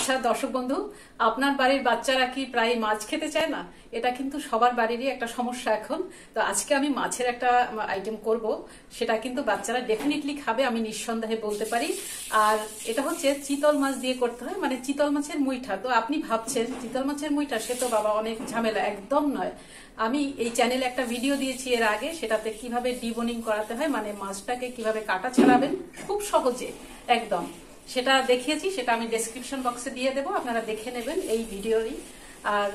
আচ্ছা দর্শক বন্ধু, আপনার বাড়ির বাচ্চারা কি প্রায় মাছ খেতে চায় না? এটা কিন্তু সবার বাড়িরই একটা সমস্যা এখন। তো আজকে আমি মাছের একটা আইটেম করব, সেটা কিন্তু বাচ্চারা ডেফিনেটলি খাবে, আমি নিঃসন্দেহে বলতে পারি। আর এটা হচ্ছে চিতল মাছ দিয়ে করতে হয়, মানে চিতল মাছের মুইঠা। তো আপনি ভাবছেন চিতল মাছের মুইঠা, সে তো বাবা অনেক ঝামেলা। একদম নয়। আমি এই চ্যানেলে একটা ভিডিও দিয়েছি এর আগে, সেটাতে কিভাবে ডিবোনিং করাতে হয়, মানে মাছটাকে কিভাবে কাটা ছাড়াবেন খুব সহজে একদম, সেটা দেখিয়েছি। সেটা আমি ডেসক্রিপশন বক্সে দিয়ে দেবো, আপনারা দেখে নেবেন এই ভিডিওরই। আর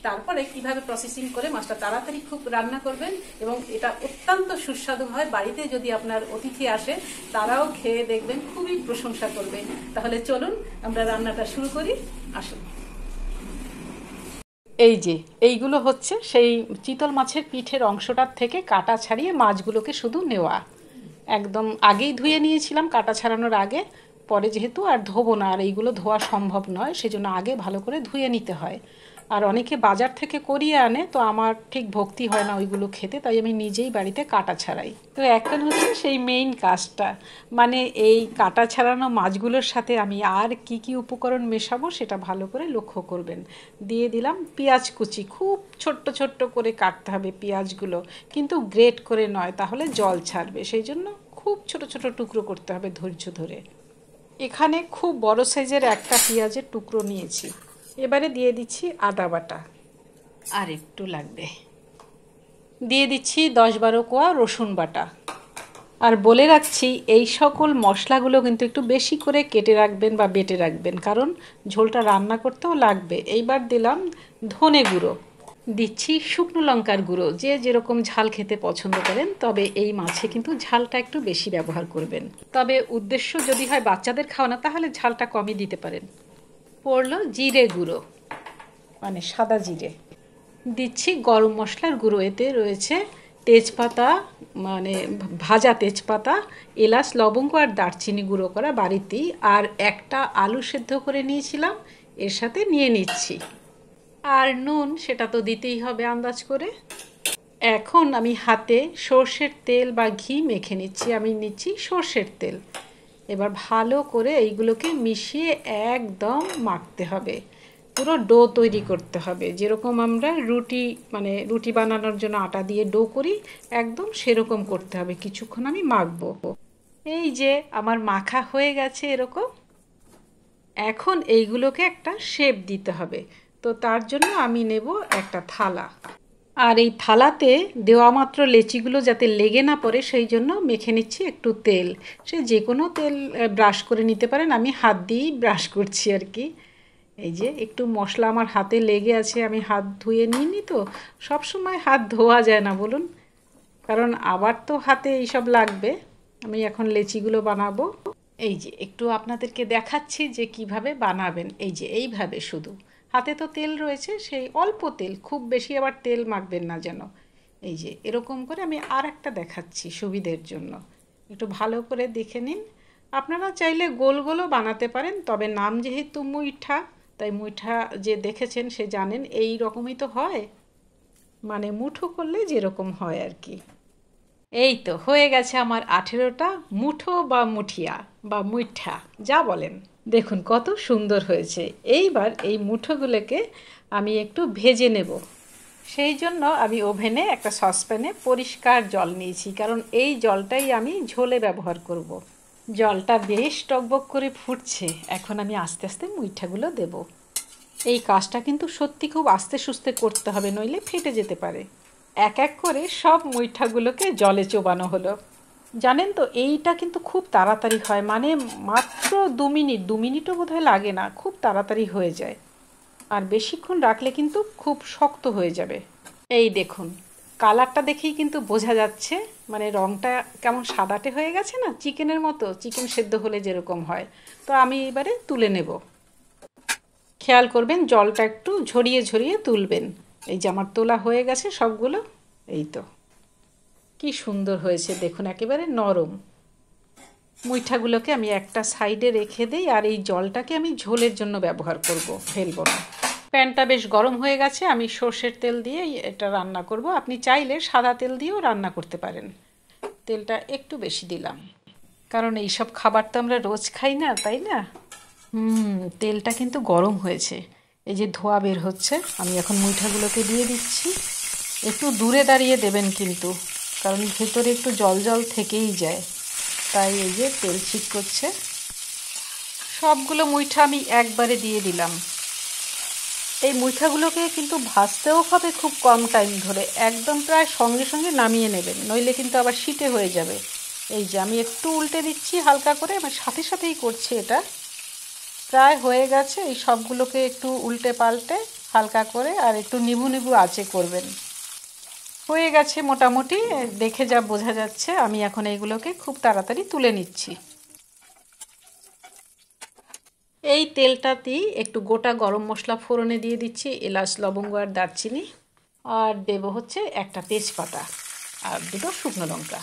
তারপরে কিভাবে প্রসেসিং করে মাছটা তাড়াতাড়ি খুব রান্না করবেন, এবং এটা অত্যন্ত সুস্বাদু হয়। বাড়িতে যদি আপনার অতিথি আসে, তারাও খেয়ে দেখবেন খুবই প্রশংসা করবে। তাহলে চলুন আমরা রান্নাটা শুরু করি, আসুন। এই যে এইগুলো হচ্ছে সেই চিতল মাছের পিঠের অংশটার থেকে কাটা ছাড়িয়ে মাছগুলোকে শুধু নেওয়া। একদম আগেই ধুয়ে নিয়েছিলাম কাটা ছাড়ানোর আগে, পরে যেহেতু আর ধোবো না, আর এইগুলো ধোয়া সম্ভব নয়, সেজন্য আগে ভালো করে ধুয়ে নিতে হয়। আর অনেকে বাজার থেকে করিয়ে আনে, তো আমার ঠিক ভক্তি হয় না ওইগুলো খেতে, তাই আমি নিজেই বাড়িতে কাটা ছাড়াই। তো এখন হচ্ছে সেই মেইন কাজটা, মানে এই কাটা ছাড়ানো মাছগুলোর সাথে আমি আর কি কি উপকরণ মেশাবো সেটা ভালো করে লক্ষ্য করবেন। দিয়ে দিলাম পেঁয়াজ কুচি, খুব ছোট্ট ছোট্ট করে কাটতে হবে পেঁয়াজগুলো, কিন্তু গ্রেট করে নয়, তাহলে জল ছাড়বে, সেই জন্য খুব ছোট ছোট টুকরো করতে হবে ধৈর্য ধরে। এখানে খুব বড় সাইজের একটা পেঁয়াজের টুকরো নিয়েছি। এবারে দিয়ে দিচ্ছি আদা বাটা, আর একটু লাগবে। দিয়ে দিচ্ছি 10-12 কোয়া রসুন বাটা। আর বলে রাখছি, এই সকল মশলাগুলো কিন্তু একটু বেশি করে কেটে রাখবেন বা বেটে রাখবেন, কারণ ঝোলটা রান্না করতেও লাগবে। এইবার দিলাম ধনে গুঁড়ো, দিচ্ছি শুকনো লঙ্কার গুঁড়ো, যে যেরকম ঝাল খেতে পছন্দ করেন, তবে এই মাছে কিন্তু ঝালটা একটু বেশি ব্যবহার করবেন। তবে উদ্দেশ্য যদি হয় বাচ্চাদের খাওয়ানো, তাহলে ঝালটা কমই দিতে পারেন। পড়লো জিরে গুঁড়ো, মানে সাদা জিরে। দিচ্ছি গরম মশলার গুঁড়ো, এতে রয়েছে তেজপাতা, মানে ভাজা তেজপাতা, এলাচ, লবঙ্গ আর দারচিনি গুঁড়ো করা বাড়িতেই। আর একটা আলু সেদ্ধ করে নিয়েছিলাম, এর সাথে নিয়ে নিচ্ছি। আর নুন সেটা তো দিতেই হবে আন্দাজ করে। এখন আমি হাতে সর্ষের তেল বা ঘি মেখে নিচ্ছি, আমি নিচ্ছি সর্ষের তেল। এবার ভালো করে এইগুলোকে মিশিয়ে একদম মাখতে হবে, পুরো ডো তৈরি করতে হবে, যেরকম আমরা রুটি, মানে রুটি বানানোর জন্য আটা দিয়ে ডো করি, একদম সেরকম করতে হবে। কিছুক্ষণ আমি মাখবো। এই যে আমার মাখা হয়ে গেছে এরকম। এখন এইগুলোকে একটা শেপ দিতে হবে, তো তার জন্য আমি নেব একটা থালা। আর এই থালাতে দেওয়া মাত্র লেচিগুলো যাতে লেগে না পড়ে, সেই জন্য মেখে নিচ্ছি একটু তেল। সে যে কোনো তেল ব্রাশ করে নিতে পারেন, আমি হাত দিয়েই ব্রাশ করছি আর কি। এই যে একটু মশলা আমার হাতে লেগে আছে, আমি হাত ধুয়ে নিইনি, তো সব সময় হাত ধোয়া যায় না বলুন, কারণ আবার তো হাতে এইসব লাগবে। আমি এখন লেচিগুলো বানাবো। এই যে একটু আপনাদেরকে দেখাচ্ছি যে কিভাবে বানাবেন। এই যে এইভাবে, শুধু হাতে তো তেল রয়েছে, সেই অল্প তেল, খুব বেশি আবার তেল মাখবেন না যেন। এই যে এরকম করে আমি আর একটা দেখাচ্ছি সুবিধের জন্য, একটু ভালো করে দেখে নিন। আপনারা চাইলে গোল গোলও বানাতে পারেন, তবে নাম যেহেতু মুইঠা, তাই মুইঠা যে দেখেছেন সে জানেন এই রকমই তো হয়, মানে মুঠো করলে যেরকম হয় আর কি। এই তো হয়ে গেছে আমার 18টা মুঠো বা মুঠিয়া বা মুইঠা, যা বলেন। দেখুন কত সুন্দর হয়েছে। এইবার এই মুঠোগুলোকে আমি একটু ভেজে নেব, সেই জন্য আমি ওভেনে একটা সসপ্যানে পরিষ্কার জল নিয়েছি, কারণ এই জলটাই আমি ঝোলে ব্যবহার করব। জলটা বেশ টকবক করে ফুটছে, এখন আমি আস্তে আস্তে মুইঠাগুলো দেব। এই কাজটা কিন্তু সত্যি খুব আস্তে সুস্তে করতে হবে, নইলে ফেটে যেতে পারে। এক এক করে সব মুইঠাগুলোকে জলে চোবানো হলো। জানেন তো এইটা কিন্তু খুব তাড়াতাড়ি হয়, মানে মাত্র 2 মিনিট, 2 মিনিটও বোধহয় লাগে না, খুব তাড়াতাড়ি হয়ে যায়। আর বেশিক্ষণ রাখলে কিন্তু খুব শক্ত হয়ে যাবে। এই দেখুন, কালারটা দেখেই কিন্তু বোঝা যাচ্ছে, মানে রঙটা কেমন সাদাটে হয়ে গেছে না, চিকেনের মতো, চিকেন সেদ্ধ হলে যেরকম হয়। তো আমি এবারে তুলে নেব। খেয়াল করবেন জলটা একটু ঝরিয়ে ঝরিয়ে তুলবেন। এই যে আমার তোলা হয়ে গেছে সবগুলো। এই তো কি সুন্দর হয়েছে দেখুন, একেবারে নরম। মুইঠাগুলোকে আমি একটা সাইডে রেখে দিই, আর এই জলটাকে আমি ঝোলের জন্য ব্যবহার করব, ফেলবো না। প্যানটা বেশ গরম হয়ে গেছে, আমি সর্ষের তেল দিয়ে এটা রান্না করব। আপনি চাইলে সাদা তেল দিয়েও রান্না করতে পারেন। তেলটা একটু বেশি দিলাম, কারণ এইসব খাবার তো আমরা রোজ খাই না, তাই না? তেলটা কিন্তু গরম হয়েছে, এই যে ধোঁয়া বের হচ্ছে। আমি এখন মুইঠাগুলোকে দিয়ে দিচ্ছি। একটু দূরে দাঁড়িয়ে দেবেন কিন্তু, কারণ ভেতরে একটু জল জল থেকেই যায়, তাই এই যে তেল ছিট করছে। সবগুলো মুইঠা আমি একবারে দিয়ে দিলাম। এই মুইঠাগুলোকে কিন্তু ভাজতেও হবে খুব কম টাইম ধরে, একদম প্রায় সঙ্গে সঙ্গে নামিয়ে নেবেন, নইলে কিন্তু আবার শীতে হয়ে যাবে। এই যে আমি একটু উল্টে দিচ্ছি হালকা করে, আমার সাথে সাথেই করছি এটা। প্রায় হয়ে গেছে। এই সবগুলোকে একটু উল্টে পাল্টে হালকা করে আর একটু নিভু নিভু আঁচে করবেন। হয়ে গেছে মোটামুটি, দেখে যা বোঝা যাচ্ছে। আমি এখন এইগুলোকে খুব তাড়াতাড়ি তুলে নিচ্ছি। এই তেলটাতেই একটু গোটা গরম মশলা ফোড়নে দিয়ে দিচ্ছি, এলাচ লবঙ্গ আর দারচিনি, আর দেব হচ্ছে একটা তেজপাতা আর দুটো শুকনো লঙ্কা।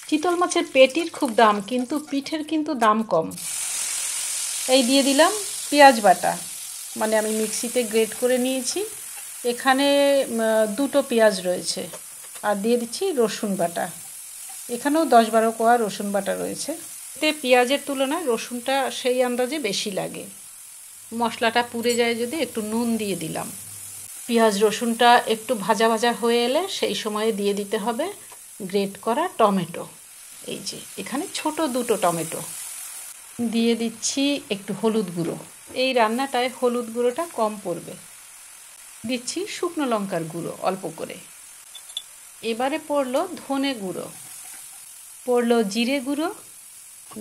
চিতল মাছের পেটির খুব দাম, কিন্তু পিঠের কিন্তু দাম কম। এই দিয়ে দিলাম পেঁয়াজ বাটা, মানে আমি মিক্সিতে গ্রেট করে নিয়েছি, এখানে দুটো পেঁয়াজ রয়েছে। আর দিয়ে দিচ্ছি রসুন বাটা, এখানেও 10-12 কোয়া রসুন বাটা রয়েছে। এতে পেঁয়াজের তুলনায় রসুনটা সেই আন্দাজে বেশি লাগে। মশলাটা পুড়ে যায় যদি একটু নুন দিয়ে দিলাম। পেঁয়াজ রসুনটা একটু ভাজা ভাজা হয়ে এলে সেই সময়ে দিয়ে দিতে হবে গ্রেট করা টমেটো। এই যে এখানে ছোট দুটো টমেটো দিয়ে দিচ্ছি। একটু হলুদ গুঁড়ো, এই রান্নাটায় হলুদ গুঁড়োটা কম পড়বে। দিচ্ছি শুকনো লঙ্কার গুঁড়ো অল্প করে। এবারে পড়লো ধনে গুঁড়ো, পড়লো জিরে গুঁড়ো।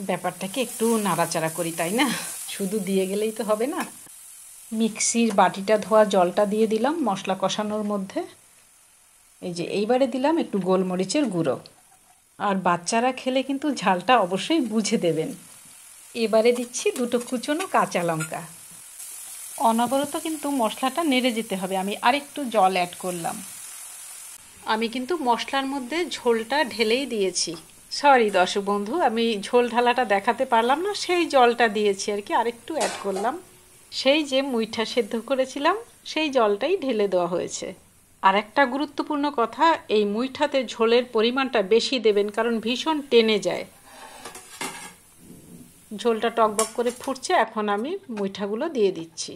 ব্যাপারটাকে একটু নাড়াচাড়া করি, তাই না? শুধু দিয়ে গেলেই তো হবে না। মিক্সির বাটিটা ধোয়া জলটা দিয়ে দিলাম মশলা কষানোর মধ্যে। এই যে এইবারে দিলাম একটু গোলমরিচের গুঁড়ো। আর বাচ্চারা খেলে কিন্তু ঝালটা অবশ্যই বুঝে দেবেন। এবারে দিচ্ছি দুটো কুচনো কাঁচা লঙ্কা। অনবরত কিন্তু মশলাটা নেড়ে যেতে হবে। আমি আরেকটু জল অ্যাড করলাম। আমি কিন্তু মশলার মধ্যে ঝোলটা ঢেলেই দিয়েছি। সরি দর্শক বন্ধু, আমি ঝোল ঢালাটা দেখাতে পারলাম না, সেই জলটা দিয়েছি আর কি, আরেকটু অ্যাড করলাম। সেই যে মুইঠা সেদ্ধ করেছিলাম সেই জলটাই ঢেলে দেওয়া হয়েছে। আর একটা গুরুত্বপূর্ণ কথা, এই মুইঠাতে ঝোলের পরিমাণটা বেশি দেবেন, কারণ ভীষণ টেনে যায়। ঝোলটা টকবক করে ফুটছে, এখন আমি মুইঠাগুলো দিয়ে দিচ্ছি।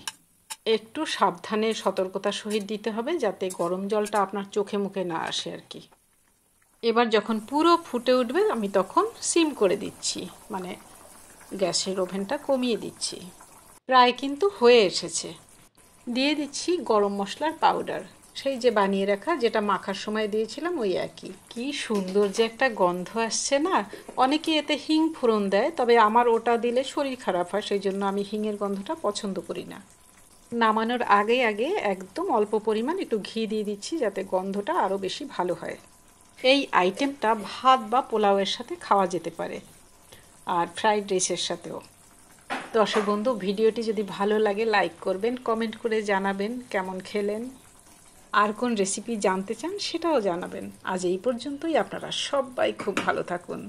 একটু সাবধানে সতর্কতার সহিত দিতে হবে, যাতে গরম জলটা আপনার চোখে মুখে না আসে আর কি। এবার যখন পুরো ফুটে উঠবে আমি তখন সিম করে দিচ্ছি, মানে গ্যাসের ওভেনটা কমিয়ে দিচ্ছি। প্রায় কিন্তু হয়ে এসেছে। দিয়ে দিচ্ছি গরম মশলার পাউডার, সেই যে বানিয়ে রাখা, যেটা মাখার সময় দিয়েছিলাম ওই একই। কি সুন্দর যে একটা গন্ধ আসছে না। অনেকে এতে হিং ফোড়ন দেয়, তবে আমার ওটা দিলে শরীর খারাপ হয়, সেই জন্য আমি হিঙের গন্ধটা পছন্দ করি না। নামানোর আগে আগে একদম অল্প পরিমাণ একটু ঘি দিয়ে দিচ্ছি, যাতে গন্ধটা আরও বেশি ভালো হয়। এই আইটেমটা ভাত বা পোলাওয়ের সাথে খাওয়া যেতে পারে, আর ফ্রাইড রাইসের সাথেও। দর্শক বন্ধু, ভিডিওটি যদি ভালো লাগে লাইক করবেন, কমেন্ট করে জানাবেন কেমন খেলেন, আর কোন রেসিপি জানতে চান সেটাও জানাবেন। আজ এই পর্যন্তই। আপনারা সবাই খুব ভালো থাকুন।